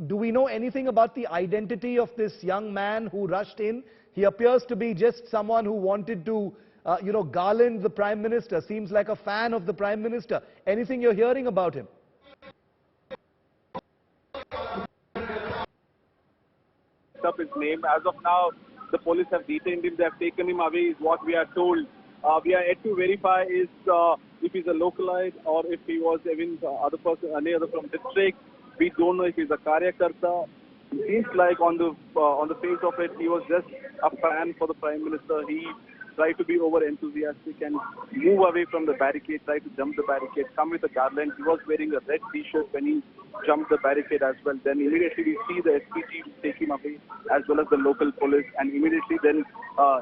Do we know anything about the identity of this young man who rushed in? He appears to be just someone who wanted to, garland the Prime Minister. Seems like a fan of the Prime Minister. Anything you're hearing about him? Up his name. As of now, the police have detained him. They have taken him away, is what we are told. We are yet to verify is if he's a localite or if he was even other person, any other from district. We don't know if he's a Karyakarta. It seems like on the face of it, he was just a fan for the Prime Minister. He tried to be over enthusiastic and move away from the barricade, try to jump the barricade, come with a garland. He was wearing a red t-shirt when he jumped the barricade as well. Then immediately we see the SPG take him away as well as the local police, and immediately then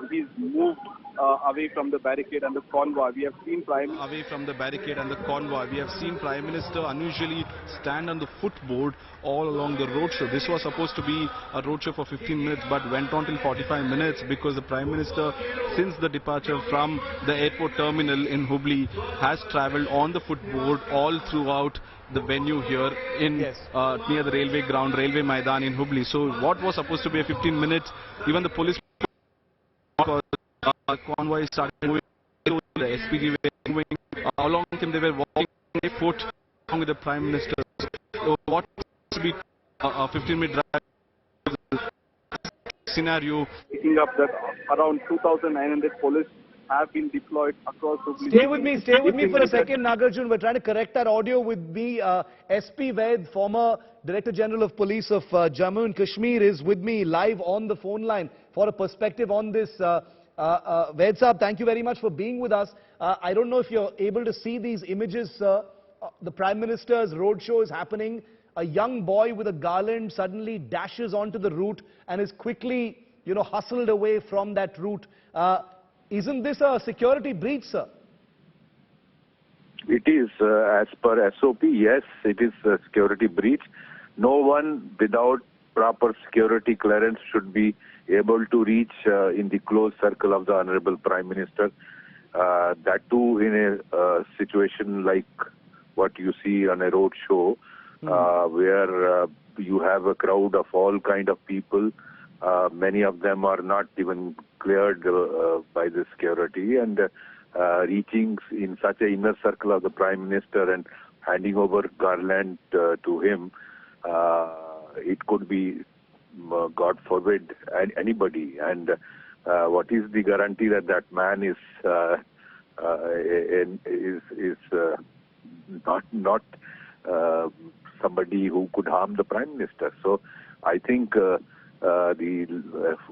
he's moved away from the barricade and the convoy. We have seen away from the barricade and the convoy. We have seen Prime Minister unusually stand on the footboard all along the roadshow. This was supposed to be a roadshow for 15 minutes but went on till 45 minutes because the Prime Minister, since the departure from the airport terminal in Hubballi, has travelled on the footboard all throughout the venue here in near the railway ground, Railway Maidan in Hubballi. So what was supposed to be a 15 minutes, even the police convoy started moving, the SPG were moving along with him. They were walking a foot along with the Prime Minister. So what to be a 15-minute drive scenario? Picking up that around 2,900 police have been deployed across Hubballi. Stay with me for a second, Nagarjun. We're trying to correct that audio with me. SP Vaid, former Director General of Police of Jammu and Kashmir, is with me live on the phone line for a perspective on this. Vaid Saab, thank you very much for being with us. I don't know if you're able to see these images, sir. The Prime Minister's roadshow is happening. A young boy with a garland suddenly dashes onto the route and is quickly, hustled away from that route. Isn't this a security breach, sir? It is, as per SOP, yes, it is a security breach. No one without proper security clearance should be able to reach in the close circle of the Honorable Prime Minister. That too in a situation like what you see on a road show, where you have a crowd of all kind of people. Many of them are not even cleared by the security, and reaching in such an inner circle of the Prime Minister and handing over garland to him, it could be, God forbid, anybody. And what is the guarantee that that man is not somebody who could harm the Prime Minister? So I think the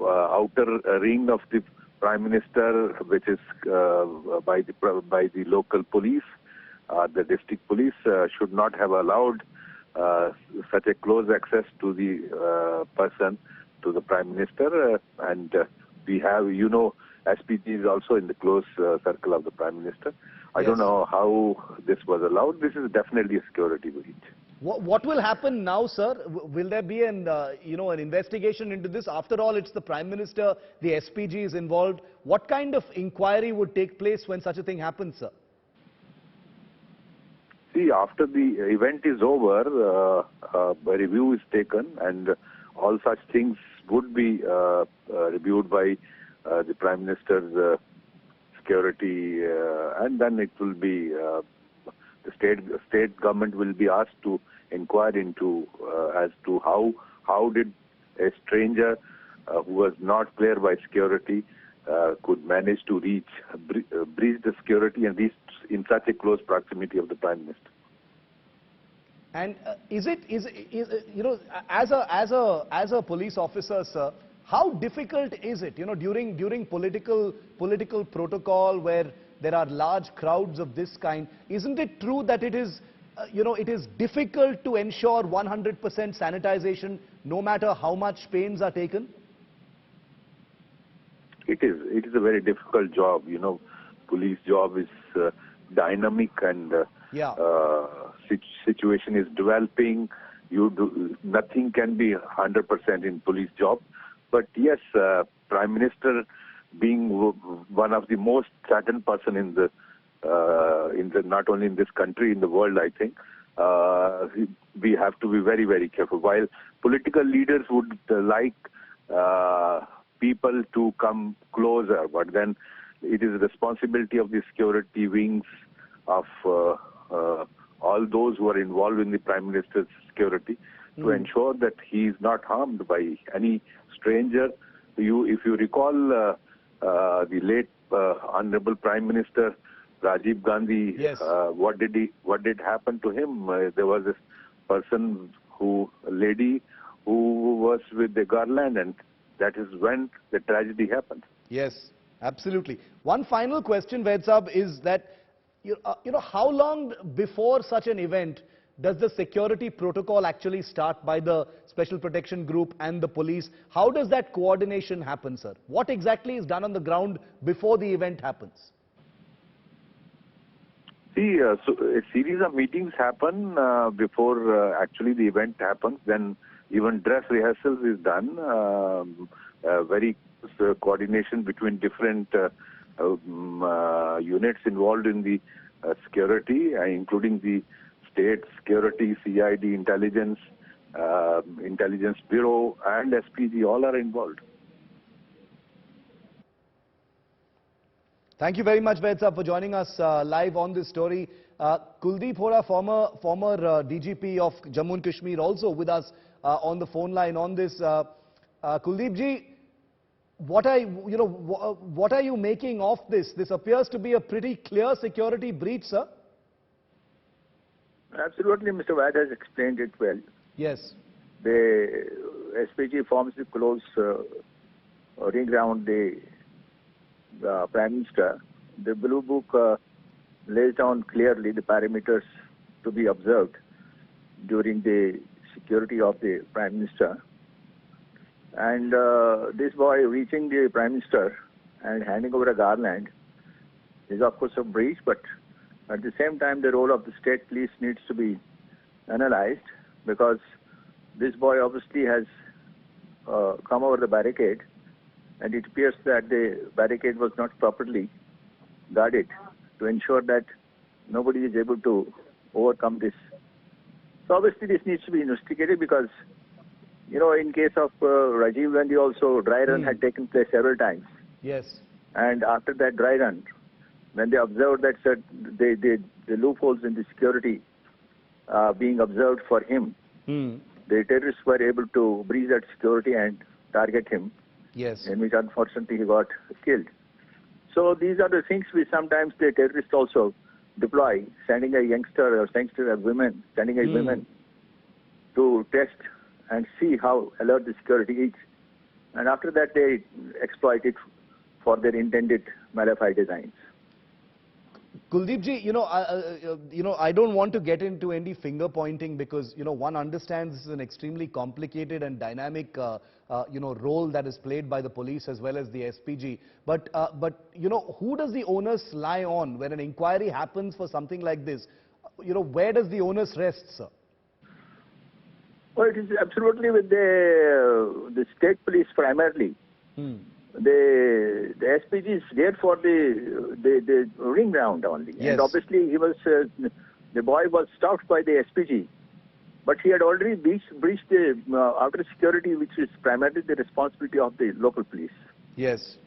outer ring of the Prime Minister, which is by the local police, the district police, should not have allowed such a close access to the person, to the Prime Minister. And we have, SPG is also in the close circle of the Prime Minister. I don't know how this was allowed. This is definitely a security breach. What will happen now, sir? Will there be an investigation into this? After all, it's the Prime Minister, the SPG is involved. What kind of inquiry would take place when such a thing happens, sir? See, after the event is over, a review is taken, and all such things would be reviewed by the Prime Minister's security, and then it will be the state government will be asked to inquire into as to how did a stranger who was not cleared by security could manage to breach the security and reach in such a close proximity of the Prime Minister. And as a police officer, sir, how difficult is it, during political protocol where there are large crowds of this kind? Isn't it true that it is, it is difficult to ensure 100% sanitization, no matter how much pains are taken? It is. It is a very difficult job. Police job is dynamic, and situation is developing. Nothing can be 100% in police job. But yes, Prime Minister being one of the most certain person in the not only in this country, in the world, I think, we have to be very, very careful. While political leaders would like people to come closer, but then it is the responsibility of the security wings of all those who are involved in the Prime Minister's security to ensure that he is not harmed by any stranger. If you recall, the late Honorable Prime Minister Rajiv Gandhi, Yes. what did happen to him? There was this person a lady who was with the garland, and that is when the tragedy happened. Yes, absolutely. One final question, Vaid Sahab, is that, how long before such an event does the security protocol actually start by the Special Protection Group and the police? How does that coordination happen, sir? What exactly is done on the ground before the event happens? See, so a series of meetings happen before actually the event happens. Then even dress rehearsals is done. Very close coordination between different units involved in the security, including the state security, CID, intelligence, intelligence bureau, and SPG. All are involved. Thank you very much, Vaid Sahab, for joining us live on this story. Kuldeep Hora, former DGP of Jammu and Kashmir, also with us on the phone line on this. Kuldeep ji, what are you making of this? This appears to be a pretty clear security breach, sir. Absolutely, Mr. Vaid has explained it well. Yes. The SPG forms the close ring around the Prime Minister. The Blue Book lays down clearly the parameters to be observed during the security of the Prime Minister. And this boy reaching the Prime Minister and handing over a garland is of course a breach, but at the same time the role of the state police needs to be analyzed, because this boy obviously has come over the barricade, and it appears that the barricade was not properly guarded to ensure that nobody is able to overcome this. So obviously this needs to be investigated, because in case of Rajiv Gandhi also, dry run had taken place several times. Yes. And after that dry run, when they observed that the loopholes in the security being observed for him, the terrorists were able to breach that security and target him. Yes. In which unfortunately he got killed. So these are the things which sometimes the terrorists also deploy, sending a youngster or sending a woman to test and see how alert the security is. And after that they exploit it for their intended malafide designs. Kuldeep ji, I don't want to get into any finger pointing, because, one understands this is an extremely complicated and dynamic, role that is played by the police as well as the SPG. But who does the onus lie on when an inquiry happens for something like this? Where does the onus rest, sir? Well, it is absolutely with the state police primarily. The SPG is there for the ring round only. Yes. And obviously he was the boy was stopped by the SPG, but he had already breached the outer security, which is primarily the responsibility of the local police. Yes.